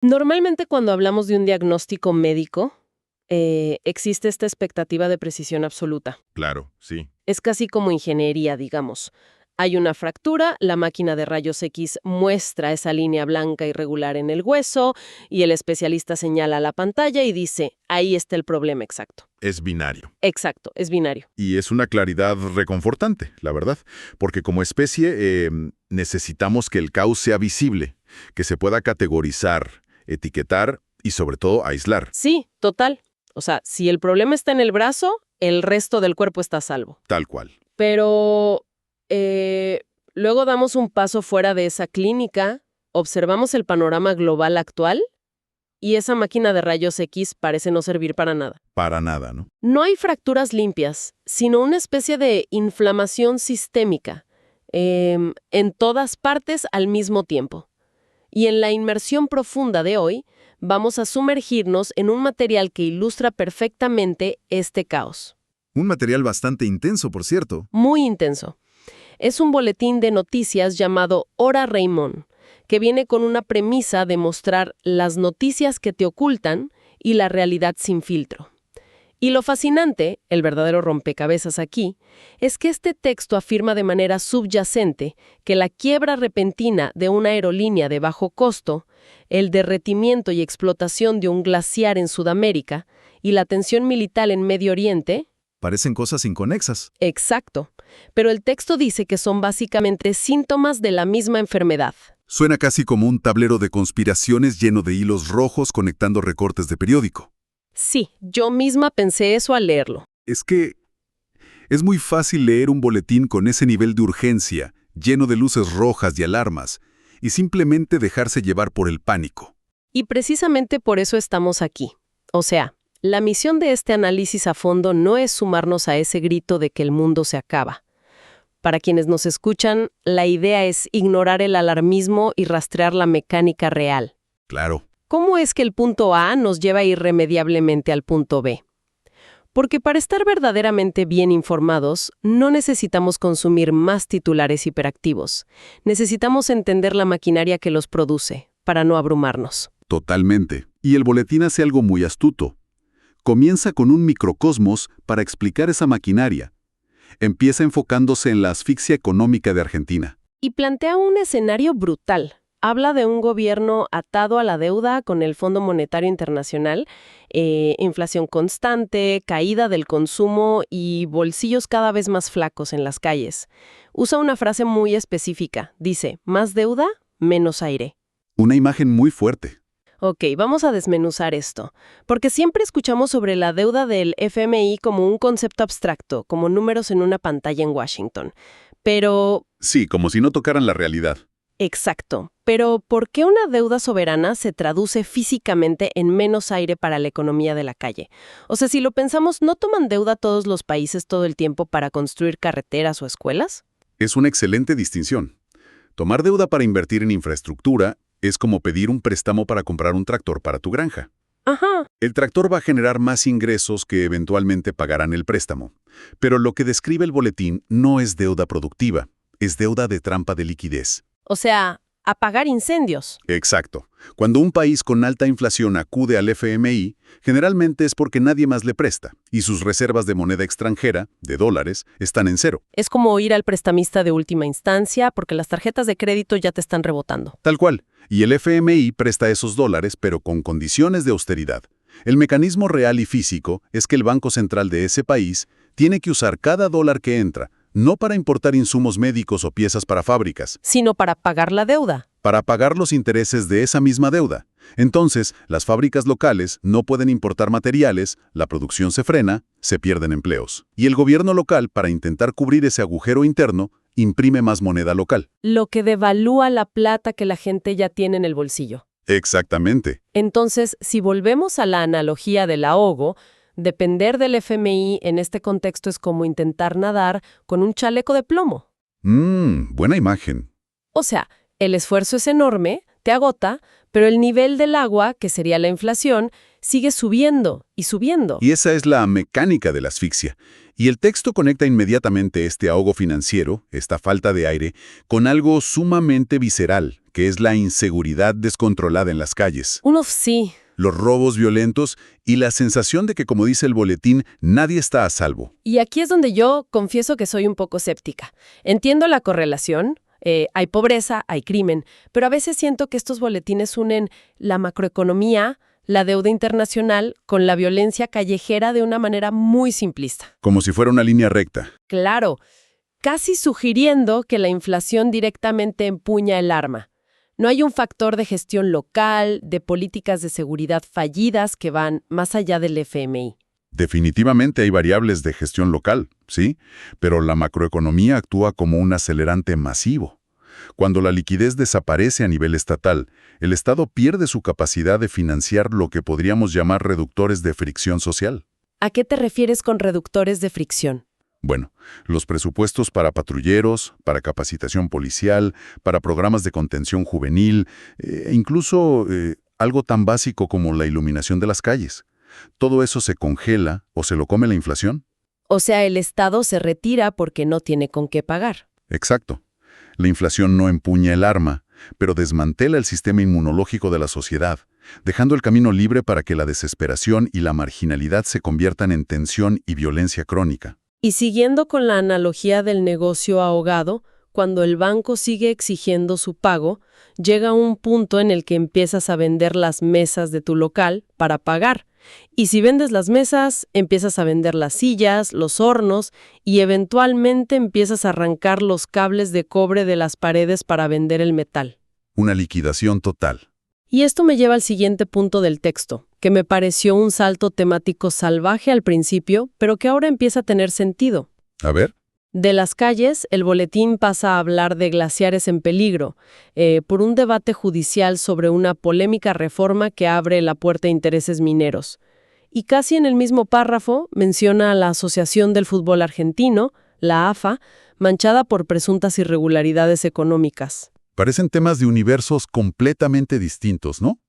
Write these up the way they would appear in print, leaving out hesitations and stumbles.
Normalmente cuando hablamos de un diagnóstico médico, existe esta expectativa de precisión absoluta. Claro, sí. Es casi como ingeniería, digamos. Hay una fractura, la máquina de rayos X muestra esa línea blanca irregular en el hueso y el especialista señala a la pantalla y dice, ahí está el problema exacto. Es binario. Exacto, es binario. Y es una claridad reconfortante, la verdad, porque como especie necesitamos que el caos sea visible, que se pueda categorizar, etiquetar y sobre todo aislar. Sí, total. O sea, si el problema está en el brazo, el resto del cuerpo está a salvo. Tal cual. Pero luego damos un paso fuera de esa clínica, observamos el panorama global actual y esa máquina de rayos X parece no servir para nada. Para nada, ¿no? No hay fracturas limpias, sino una especie de inflamación sistémica en todas partes al mismo tiempo. Y en la inmersión profunda de hoy, vamos a sumergirnos en un material que ilustra perfectamente este caos. Un material bastante intenso, por cierto. Muy intenso. Es un boletín de noticias llamado Hora Raymond, que viene con una premisa de mostrar las noticias que te ocultan y la realidad sin filtro. Y lo fascinante, el verdadero rompecabezas aquí, es que este texto afirma de manera subyacente que la quiebra repentina de una aerolínea de bajo costo, el derretimiento y explotación de un glaciar en Sudamérica y la tensión militar en Medio Oriente. Parecen cosas inconexas. Exacto. Pero el texto dice que son básicamente síntomas de la misma enfermedad. Suena casi como un tablero de conspiraciones lleno de hilos rojos conectando recortes de periódico. Sí, yo misma pensé eso al leerlo. Es que es muy fácil leer un boletín con ese nivel de urgencia, lleno de luces rojas y alarmas, y simplemente dejarse llevar por el pánico. Y precisamente por eso estamos aquí. O sea, la misión de este análisis a fondo no es sumarnos a ese grito de que el mundo se acaba. Para quienes nos escuchan, la idea es ignorar el alarmismo y rastrear la mecánica real. Claro. ¿Cómo es que el punto A nos lleva irremediablemente al punto B? Porque para estar verdaderamente bien informados, no necesitamos consumir más titulares hiperactivos. Necesitamos entender la maquinaria que los produce, para no abrumarnos. Totalmente. Y el boletín hace algo muy astuto. Comienza con un microcosmos para explicar esa maquinaria. Empieza enfocándose en la asfixia económica de Argentina. Y plantea un escenario brutal. Habla de un gobierno atado a la deuda con el Fondo Monetario Internacional, inflación constante, caída del consumo y bolsillos cada vez más flacos en las calles. Usa una frase muy específica. Dice, más deuda, menos aire. Una imagen muy fuerte. Ok, vamos a desmenuzar esto, porque siempre escuchamos sobre la deuda del FMI como un concepto abstracto, como números en una pantalla en Washington. Pero... Sí, como si no tocaran la realidad. Exacto. Pero ¿por qué una deuda soberana se traduce físicamente en menos aire para la economía de la calle? O sea, si lo pensamos, ¿no toman deuda todos los países todo el tiempo para construir carreteras o escuelas? Es una excelente distinción. Tomar deuda para invertir en infraestructura es como pedir un préstamo para comprar un tractor para tu granja. Ajá. El tractor va a generar más ingresos que eventualmente pagarán el préstamo. Pero lo que describe el boletín no es deuda productiva, es deuda de trampa de liquidez. O sea, apagar incendios. Exacto. Cuando un país con alta inflación acude al FMI, generalmente es porque nadie más le presta, y sus reservas de moneda extranjera, de dólares, están en cero. Es como ir al prestamista de última instancia porque las tarjetas de crédito ya te están rebotando. Tal cual. Y el FMI presta esos dólares, pero con condiciones de austeridad. El mecanismo real y físico es que el Banco Central de ese país tiene que usar cada dólar que entra, no para importar insumos médicos o piezas para fábricas, Sino para pagar la deuda. para pagar los intereses de esa misma deuda. Entonces, las fábricas locales no pueden importar materiales, la producción se frena, se pierden empleos. Y el gobierno local, para intentar cubrir ese agujero interno, imprime más moneda local. Lo que devalúa la plata que la gente ya tiene en el bolsillo. Exactamente. Entonces, si volvemos a la analogía del ahogo, depender del FMI en este contexto es como intentar nadar con un chaleco de plomo. Buena imagen. O sea, el esfuerzo es enorme, te agota, pero el nivel del agua, que sería la inflación, sigue subiendo y subiendo. Y esa es la mecánica de la asfixia. Y el texto conecta inmediatamente este ahogo financiero, esta falta de aire, con algo sumamente visceral, que es la inseguridad descontrolada en las calles. Sí. Los robos violentos y la sensación de que, como dice el boletín, nadie está a salvo. Y aquí es donde yo confieso que soy un poco escéptica. Entiendo la correlación, hay pobreza, hay crimen, pero a veces siento que estos boletines unen la macroeconomía, la deuda internacional, con la violencia callejera de una manera muy simplista. Como si fuera una línea recta. Claro, casi sugiriendo que la inflación directamente empuña el arma. No hay un factor de gestión local, de políticas de seguridad fallidas que van más allá del FMI. Definitivamente hay variables de gestión local, sí, pero la macroeconomía actúa como un acelerante masivo. Cuando la liquidez desaparece a nivel estatal, el Estado pierde su capacidad de financiar lo que podríamos llamar reductores de fricción social. ¿A qué te refieres con reductores de fricción? Bueno, los presupuestos para patrulleros, para capacitación policial, para programas de contención juvenil, incluso algo tan básico como la iluminación de las calles. ¿Todo eso se congela o se lo come la inflación? O sea, el Estado se retira porque no tiene con qué pagar. Exacto. La inflación no empuña el arma, pero desmantela el sistema inmunológico de la sociedad, dejando el camino libre para que la desesperación y la marginalidad se conviertan en tensión y violencia crónica. Y siguiendo con la analogía del negocio ahogado, cuando el banco sigue exigiendo su pago, llega un punto en el que empiezas a vender las mesas de tu local para pagar. Y si vendes las mesas, empiezas a vender las sillas, los hornos y eventualmente empiezas a arrancar los cables de cobre de las paredes para vender el metal. Una liquidación total. Y esto me lleva al siguiente punto del texto, que me pareció un salto temático salvaje al principio, pero que ahora empieza a tener sentido. A ver. De las calles, el boletín pasa a hablar de glaciares en peligro, por un debate judicial sobre una polémica reforma que abre la puerta a intereses mineros. Y casi en el mismo párrafo menciona a la Asociación del Fútbol Argentino, la AFA, manchada por presuntas irregularidades económicas. Parecen temas de universos completamente distintos, ¿no?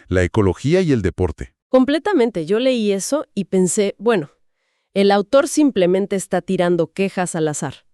La ecología y el deporte. Completamente. Yo leí eso y pensé, bueno, el autor simplemente está tirando quejas al azar.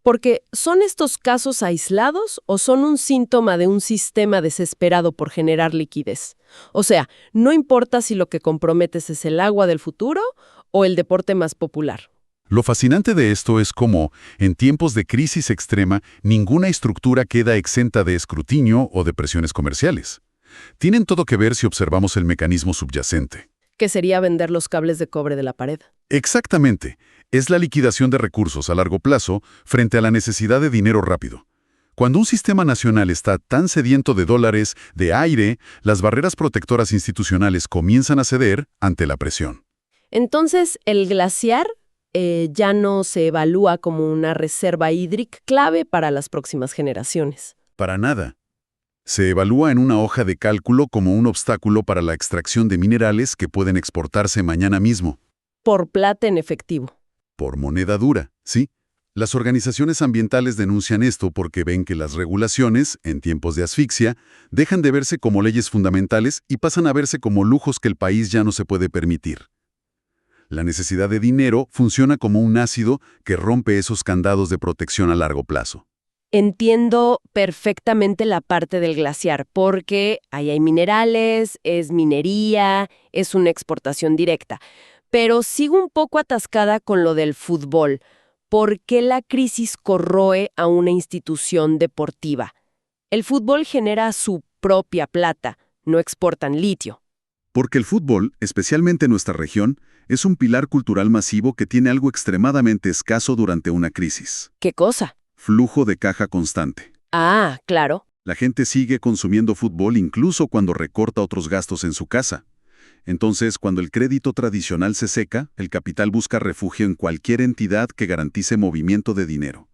Porque ¿son estos casos aislados o son un síntoma de un sistema desesperado por generar liquidez? O sea, no importa si lo que comprometes es el agua del futuro o el deporte más popular. Lo fascinante de esto es cómo, en tiempos de crisis extrema, ninguna estructura queda exenta de escrutinio o de presiones comerciales. Tienen todo que ver si observamos el mecanismo subyacente. Que sería vender los cables de cobre de la pared. Exactamente. Es la liquidación de recursos a largo plazo frente a la necesidad de dinero rápido. Cuando un sistema nacional está tan sediento de dólares, de aire, las barreras protectoras institucionales comienzan a ceder ante la presión. Entonces, el glaciar ya no se evalúa como una reserva hídrica clave para las próximas generaciones. Para nada. Se evalúa en una hoja de cálculo como un obstáculo para la extracción de minerales que pueden exportarse mañana mismo. Por plata en efectivo. Por moneda dura, sí. Las organizaciones ambientales denuncian esto porque ven que las regulaciones, en tiempos de asfixia, dejan de verse como leyes fundamentales y pasan a verse como lujos que el país ya no se puede permitir. La necesidad de dinero funciona como un ácido que rompe esos candados de protección a largo plazo. Entiendo perfectamente la parte del glaciar, porque ahí hay minerales, es minería, es una exportación directa. Pero sigo un poco atascada con lo del fútbol. ¿Por qué la crisis corroe a una institución deportiva? El fútbol genera su propia plata, no exportan litio. Porque el fútbol, especialmente en nuestra región, es un pilar cultural masivo que tiene algo extremadamente escaso durante una crisis. ¿Qué cosa? Flujo de caja constante. Ah, claro. La gente sigue consumiendo fútbol incluso cuando recorta otros gastos en su casa. Entonces, cuando el crédito tradicional se seca, el capital busca refugio en cualquier entidad que garantice movimiento de dinero.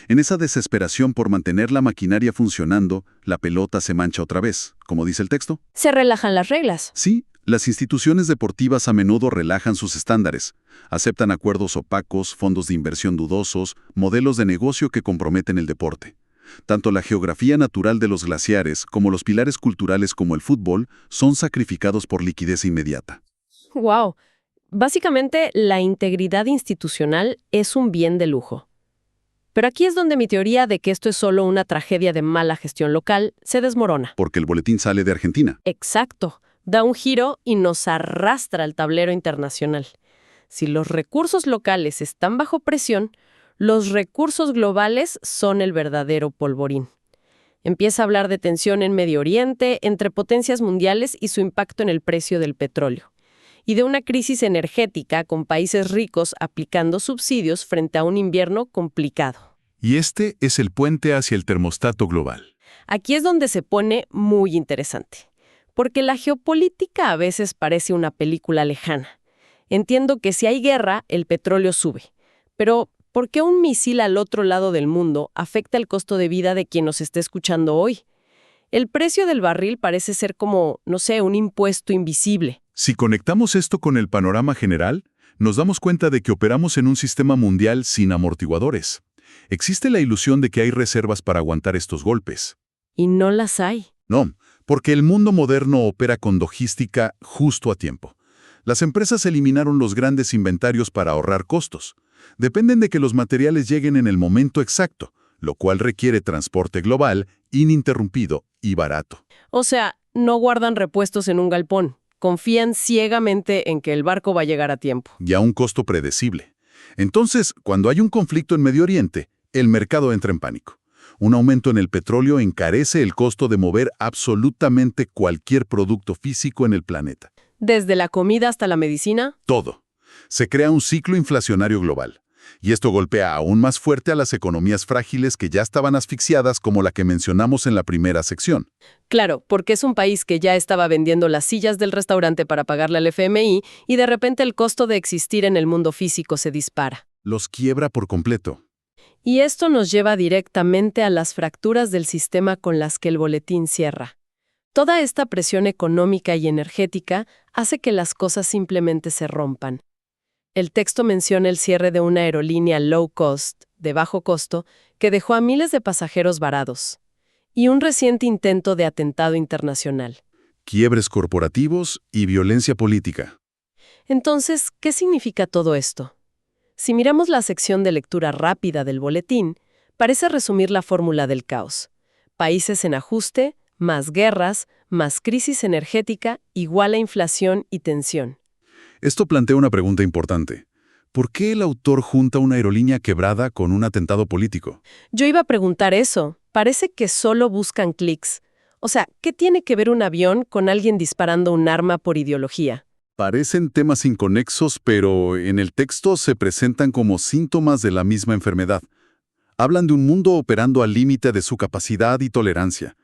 En esa desesperación por mantener la maquinaria funcionando, la pelota se mancha otra vez, como dice el texto. Se relajan las reglas. Sí, las instituciones deportivas a menudo relajan sus estándares, aceptan acuerdos opacos, fondos de inversión dudosos, modelos de negocio que comprometen el deporte. Tanto la geografía natural de los glaciares como los pilares culturales como el fútbol son sacrificados por liquidez inmediata. ¡Wow! Básicamente, la integridad institucional es un bien de lujo. Pero aquí es donde mi teoría de que esto es solo una tragedia de mala gestión local se desmorona. Porque el boletín sale de Argentina. Exacto. Da un giro y nos arrastra al tablero internacional. Si los recursos locales están bajo presión, los recursos globales son el verdadero polvorín. Empieza a hablar de tensión en Medio Oriente, entre potencias mundiales y su impacto en el precio del petróleo. Y de una crisis energética con países ricos aplicando subsidios frente a un invierno complicado. Y este es el puente hacia el termostato global. Aquí es donde se pone muy interesante, porque la geopolítica a veces parece una película lejana. Entiendo que si hay guerra, el petróleo sube. Pero, ¿por qué un misil al otro lado del mundo afecta el costo de vida de quien nos esté escuchando hoy? El precio del barril parece ser como, no sé, un impuesto invisible. Si conectamos esto con el panorama general, nos damos cuenta de que operamos en un sistema mundial sin amortiguadores. Existe la ilusión de que hay reservas para aguantar estos golpes. Y no las hay. No, porque el mundo moderno opera con logística justo a tiempo. Las empresas eliminaron los grandes inventarios para ahorrar costos. Dependen de que los materiales lleguen en el momento exacto, lo cual requiere transporte global, ininterrumpido y barato. O sea, no guardan repuestos en un galpón. Confían ciegamente en que el barco va a llegar a tiempo. Y a un costo predecible. Entonces, cuando hay un conflicto en Medio Oriente, el mercado entra en pánico. Un aumento en el petróleo encarece el costo de mover absolutamente cualquier producto físico en el planeta. Desde la comida hasta la medicina. Todo. Se crea un ciclo inflacionario global. Y esto golpea aún más fuerte a las economías frágiles que ya estaban asfixiadas como la que mencionamos en la primera sección. Claro, porque es un país que ya estaba vendiendo las sillas del restaurante para pagarle al FMI y de repente el costo de existir en el mundo físico se dispara. Los quiebra por completo. Y esto nos lleva directamente a las fracturas del sistema con las que el boletín cierra. Toda esta presión económica y energética hace que las cosas simplemente se rompan. El texto menciona el cierre de una aerolínea low cost, de bajo costo, que dejó a miles de pasajeros varados, y un reciente intento de atentado internacional. Quiebres corporativos y violencia política. Entonces, ¿qué significa todo esto? Si miramos la sección de lectura rápida del boletín, parece resumir la fórmula del caos. Países en ajuste, más guerras, más crisis energética, igual a inflación y tensión. Esto plantea una pregunta importante. ¿Por qué el autor junta una aerolínea quebrada con un atentado político? Yo iba a preguntar eso. Parece que solo buscan clics. O sea, ¿qué tiene que ver un avión con alguien disparando un arma por ideología? Parecen temas inconexos, pero en el texto se presentan como síntomas de la misma enfermedad. Hablan de un mundo operando al límite de su capacidad y tolerancia.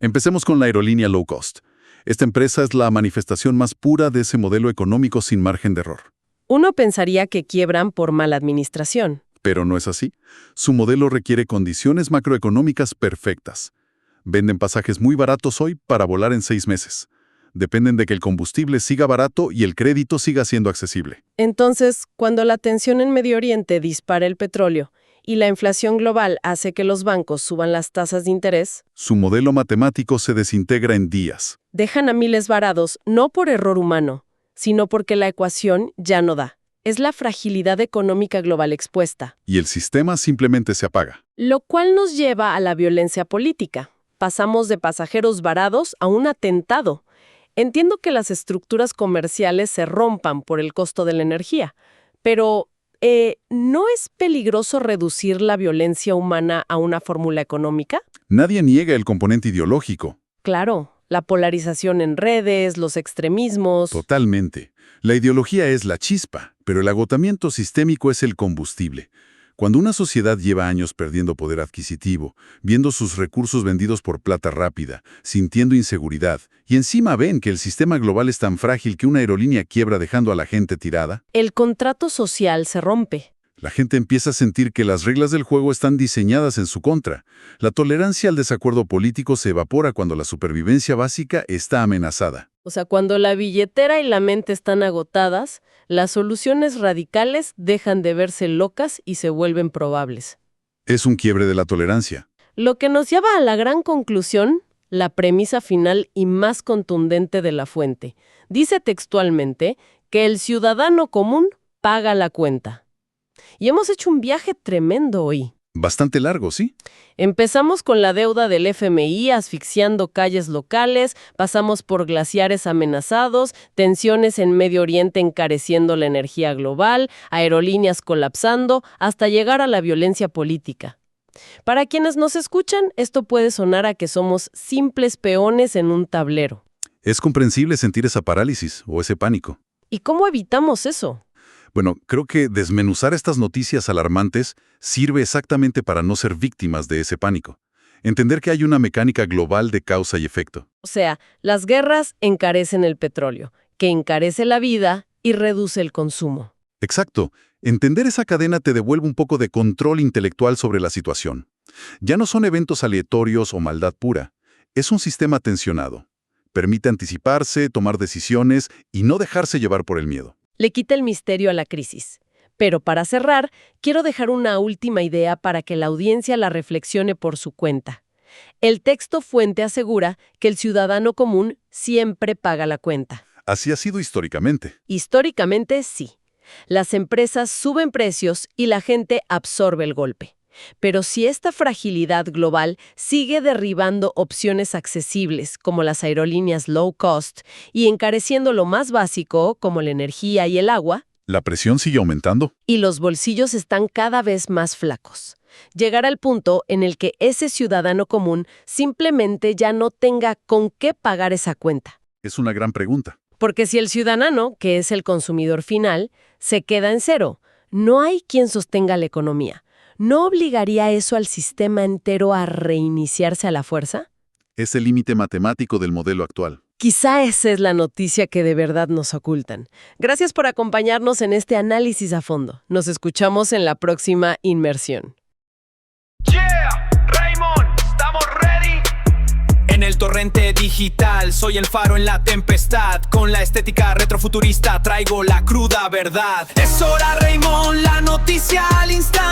Empecemos con la aerolínea low cost. Esta empresa es la manifestación más pura de ese modelo económico sin margen de error. Uno pensaría que quiebran por mala administración. Pero no es así. Su modelo requiere condiciones macroeconómicas perfectas. Venden pasajes muy baratos hoy para volar en 6 meses. Dependen de que el combustible siga barato y el crédito siga siendo accesible. Entonces, cuando la tensión en Medio Oriente dispara el petróleo y la inflación global hace que los bancos suban las tasas de interés, Su modelo matemático se desintegra en días. dejan a miles varados no por error humano, sino porque la ecuación ya no da. Es la fragilidad económica global expuesta. Y el sistema simplemente se apaga. Lo cual nos lleva a la violencia política. Pasamos de pasajeros varados a un atentado. Entiendo que las estructuras comerciales se rompan por el costo de la energía, pero ¿no es peligroso reducir la violencia humana a una fórmula económica? Nadie niega el componente ideológico. Claro, la polarización en redes, los extremismos. Totalmente. La ideología es la chispa, pero el agotamiento sistémico es el combustible. Cuando una sociedad lleva años perdiendo poder adquisitivo, viendo sus recursos vendidos por plata rápida, sintiendo inseguridad, y encima ven que el sistema global es tan frágil que una aerolínea quiebra dejando a la gente tirada, El contrato social se rompe. la gente empieza a sentir que las reglas del juego están diseñadas en su contra. La tolerancia al desacuerdo político se evapora cuando la supervivencia básica está amenazada. O sea, cuando la billetera y la mente están agotadas, las soluciones radicales dejan de verse locas y se vuelven probables. Es un quiebre de la tolerancia. Lo que nos lleva a la gran conclusión, la premisa final y más contundente de la fuente. Dice textualmente que el ciudadano común paga la cuenta. Y hemos hecho un viaje tremendo hoy. Bastante largo, ¿sí? Empezamos con la deuda del FMI asfixiando calles locales, pasamos por glaciares amenazados, tensiones en Medio Oriente encareciendo la energía global, aerolíneas colapsando, hasta llegar a la violencia política. Para quienes nos escuchan, esto puede sonar a que somos simples peones en un tablero. Es comprensible sentir esa parálisis o ese pánico. ¿Y cómo evitamos eso? Bueno, creo que desmenuzar estas noticias alarmantes sirve exactamente para no ser víctimas de ese pánico. Entender que hay una mecánica global de causa y efecto. O sea, las guerras encarecen el petróleo, que encarece la vida y reduce el consumo. Exacto. Entender esa cadena te devuelve un poco de control intelectual sobre la situación. Ya no son eventos aleatorios o maldad pura. Es un sistema tensionado. Permite anticiparse, tomar decisiones y no dejarse llevar por el miedo. Le quita el misterio a la crisis. Pero para cerrar, quiero dejar una última idea para que la audiencia la reflexione por su cuenta. El texto fuente asegura que el ciudadano común siempre paga la cuenta. Así ha sido históricamente. Históricamente, sí. Las empresas suben precios y la gente absorbe el golpe. Pero si esta fragilidad global sigue derribando opciones accesibles como las aerolíneas low cost y encareciendo lo más básico como la energía y el agua, La presión sigue aumentando. y los bolsillos están cada vez más flacos, llegará al punto en el que ese ciudadano común simplemente ya no tenga con qué pagar esa cuenta. Es una gran pregunta. Porque si el ciudadano, que es el consumidor final, se queda en cero, no hay quien sostenga la economía. ¿No obligaría eso al sistema entero a reiniciarse a la fuerza? Es el límite matemático del modelo actual. Quizá esa es la noticia que de verdad nos ocultan. Gracias por acompañarnos en este análisis a fondo. Nos escuchamos en la próxima inmersión. Yeah, Raymond, ¿estamos ready? En el torrente digital, soy el faro en la tempestad. Con la estética retrofuturista traigo la cruda verdad. Es hora, Raymond, la noticia al instante.